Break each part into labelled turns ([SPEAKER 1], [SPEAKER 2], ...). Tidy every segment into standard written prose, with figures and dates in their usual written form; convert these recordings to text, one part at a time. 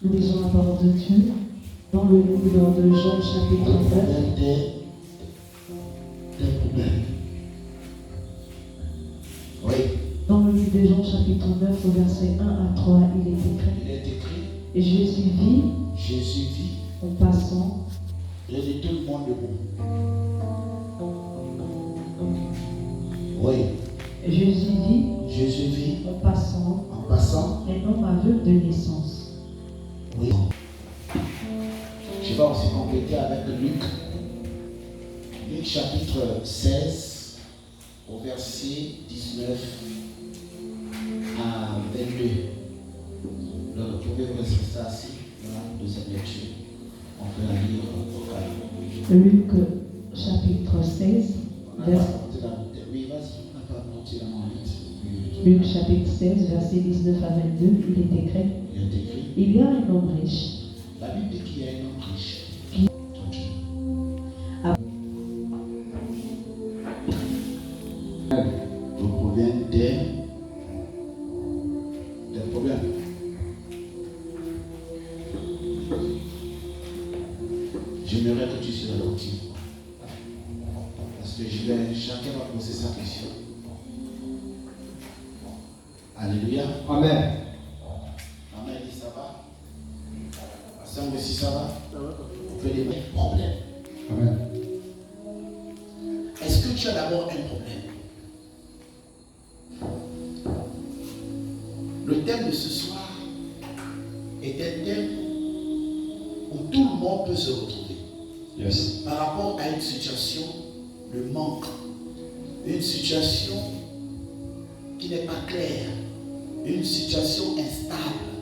[SPEAKER 1] Nous lisons la parole de Dieu dans le livre de Jean chapitre 9.
[SPEAKER 2] Des problèmes. Oui.
[SPEAKER 1] Dans le livre de Jean chapitre 9 au verset 1 à 3, il est écrit. Et Jésus vit en passant.
[SPEAKER 2] J'ai dit tout le monde debout. Oui.
[SPEAKER 1] Jésus vit en passant un homme aveugle de naissance.
[SPEAKER 2] Oui. Je vais aussi compléter avec Luc. Luc chapitre 16 au verset 19 à 22. Donc vous pouvez rester assis dans la deuxième lecture. On peut la lire au calme.
[SPEAKER 1] Luc chapitre 16 Luc chapitre 16 verset 19 à 22, il est écrit. Il y a un homme riche.
[SPEAKER 2] La Bible dit qu'il y a un homme riche. Vous provenez des problèmes. J'aimerais que tu sois gentil. Parce que chacun va poser sa question. Alléluia.
[SPEAKER 3] Amen.
[SPEAKER 2] Maman dit ça va. Ensemble aussi ça va. On peut les mettre problème.
[SPEAKER 3] Amen.
[SPEAKER 2] Est-ce que tu as d'abord un problème? Le thème de ce soir est un thème où tout le monde peut se retrouver.
[SPEAKER 3] Yes.
[SPEAKER 2] Par rapport à une situation de manque, une situation qui n'est pas claire, une situation instable,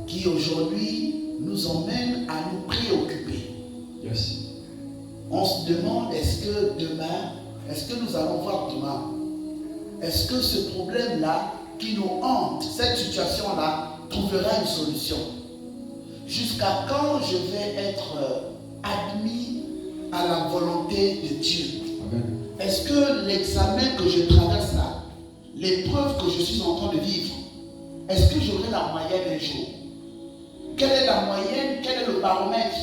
[SPEAKER 2] qui aujourd'hui nous emmène à nous préoccuper.
[SPEAKER 3] Yes.
[SPEAKER 2] On se demande, est-ce que demain, est-ce que nous allons voir demain? Est-ce que ce problème-là qui nous hante, cette situation-là, trouvera une solution? Jusqu'à quand je vais être admis à la volonté de Dieu?
[SPEAKER 3] Amen.
[SPEAKER 2] Est-ce que l'examen que je traverse là, l'épreuve que je suis en train de vivre, est-ce que j'aurai la moyenne un jour? Quelle est la moyenne? Quel est le baromètre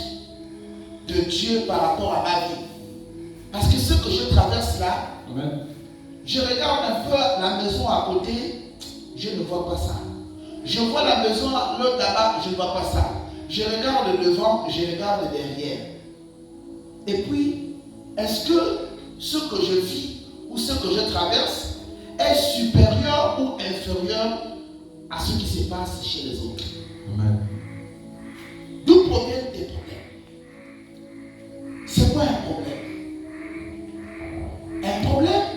[SPEAKER 2] de Dieu par rapport à ma vie? Parce que ce que je traverse là,
[SPEAKER 3] Amen.
[SPEAKER 2] je regarde un peu la maison à côté, je ne vois pas ça. Je vois la maison l'autre là-bas, je ne vois pas ça. Je regarde le devant, je regarde le derrière. Et puis, est-ce que ce que je vis ou ce que je traverse est supérieur ou inférieur à ce qui se passe chez les autres?
[SPEAKER 3] Amen.
[SPEAKER 2] D'où proviennent tes problèmes? C'est quoi un problème? Un problème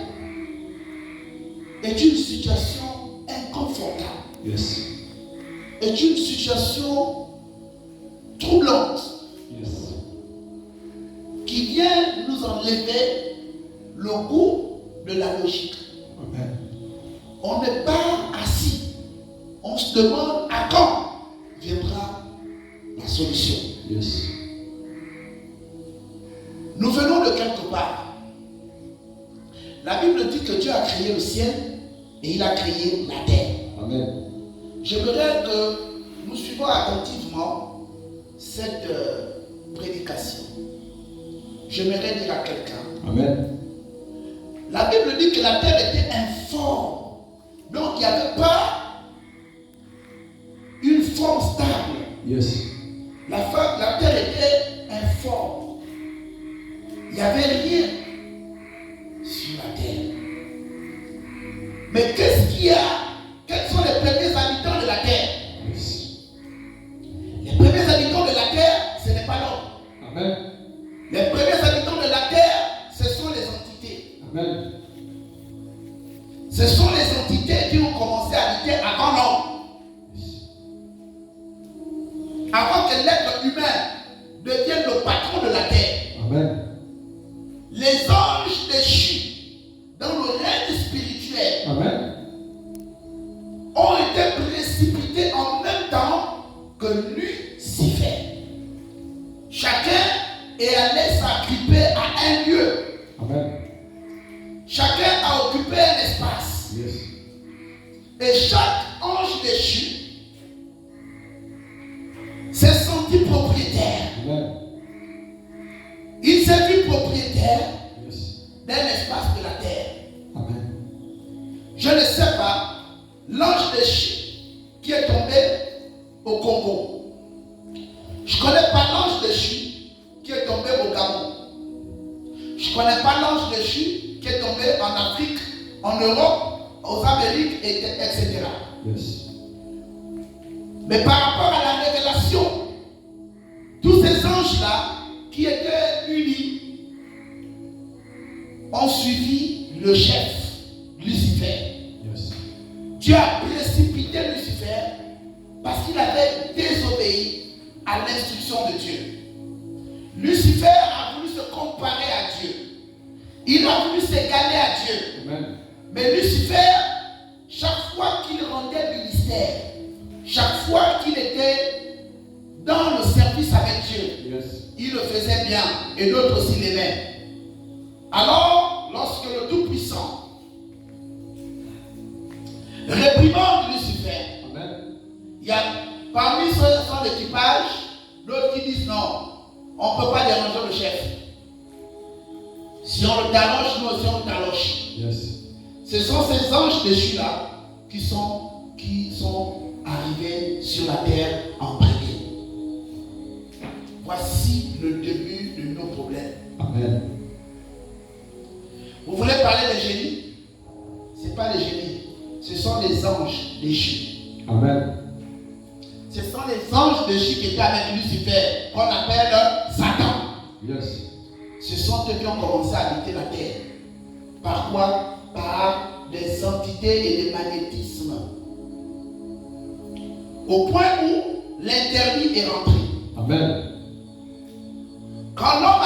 [SPEAKER 2] est une situation inconfortable.
[SPEAKER 3] Yes.
[SPEAKER 2] Est une situation troublante.
[SPEAKER 3] Yes.
[SPEAKER 2] Qui vient nous enlever le goût de la logique.
[SPEAKER 3] Amen.
[SPEAKER 2] On n'est pas assis. On se demande à quand viendra la solution.
[SPEAKER 3] Yes.
[SPEAKER 2] Nous venons de quelque part. La Bible dit que Dieu a créé le ciel et il a créé la terre.
[SPEAKER 3] Amen.
[SPEAKER 2] J'aimerais que nous suivions attentivement cette prédication. J'aimerais dire à quelqu'un.
[SPEAKER 3] Amen.
[SPEAKER 2] La Bible dit que la terre était informe. Donc il n'y avait pas une forme stable.
[SPEAKER 3] Yes.
[SPEAKER 2] La terre était informe. Il n'y avait rien sur la terre. Mais qu'est-ce qu'il y a? Quels sont les premiers habitants de la terre?
[SPEAKER 3] Yes.
[SPEAKER 2] Les premiers habitants de la terre, ce n'est pas l'homme.
[SPEAKER 3] Amen.
[SPEAKER 2] Les premiers habitants de la terre, ce sont les entités.
[SPEAKER 3] Amen.
[SPEAKER 2] Ce sont les entités qui ont commencé à habiter avant l'homme. Avant que l'être humain devienne le patron de la terre.
[SPEAKER 3] Amen.
[SPEAKER 2] Les anges déchus dans le règne spirituel
[SPEAKER 3] Amen.
[SPEAKER 2] ont été précipités en même temps que Lucifer. Chacun est allé s'agripper à un lieu.
[SPEAKER 3] Amen.
[SPEAKER 2] Chacun a occupé un espace.
[SPEAKER 3] Yes.
[SPEAKER 2] Et chaque ange déchu qui est tombé au Congo. Je ne connais pas l'ange déchu qui est tombé au Gabon. Je ne connais pas l'ange déchu qui est tombé en Afrique, en Europe, aux Amériques, etc.
[SPEAKER 3] Yes.
[SPEAKER 2] Mais par rapport à la révélation, tous ces anges-là qui étaient unis ont suivi le chef, Lucifer.
[SPEAKER 3] Yes.
[SPEAKER 2] Dieu a précipité Lucifer parce qu'il avait désobéi à l'instruction de Dieu. Lucifer a voulu se comparer à Dieu. Il a voulu s'égaler à Dieu.
[SPEAKER 3] Amen.
[SPEAKER 2] Mais Lucifer, chaque fois qu'il rendait ministère, chaque fois qu'il était dans le service avec Dieu,
[SPEAKER 3] Yes.
[SPEAKER 2] il le faisait bien et d'autres aussi l'aimaient. Alors, lorsque le Tout-Puissant réprimande Lucifer,
[SPEAKER 3] Amen.
[SPEAKER 2] il y a parmi son équipage d'autres qui disent non, on ne peut pas déranger le chef. Si on le taloche, nous aussi on le taloche.
[SPEAKER 3] Yes.
[SPEAKER 2] Ce sont ces anges déchus-là qui sont arrivés sur la terre en premier. Voici le début de nos problèmes.
[SPEAKER 3] Amen.
[SPEAKER 2] Vous voulez parler des génies? Ce n'est pas les génies, ce sont les anges déchus.
[SPEAKER 3] Amen.
[SPEAKER 2] Ce sont les anges déchus qui étaient avec Lucifer, qu'on appelle Satan.
[SPEAKER 3] Yes.
[SPEAKER 2] Ce sont eux qui ont commencé à habiter la terre. Par quoi? Par des entités et des magnétismes. Au point où l'interdit est rentré.
[SPEAKER 3] Amen.
[SPEAKER 2] Quand l'homme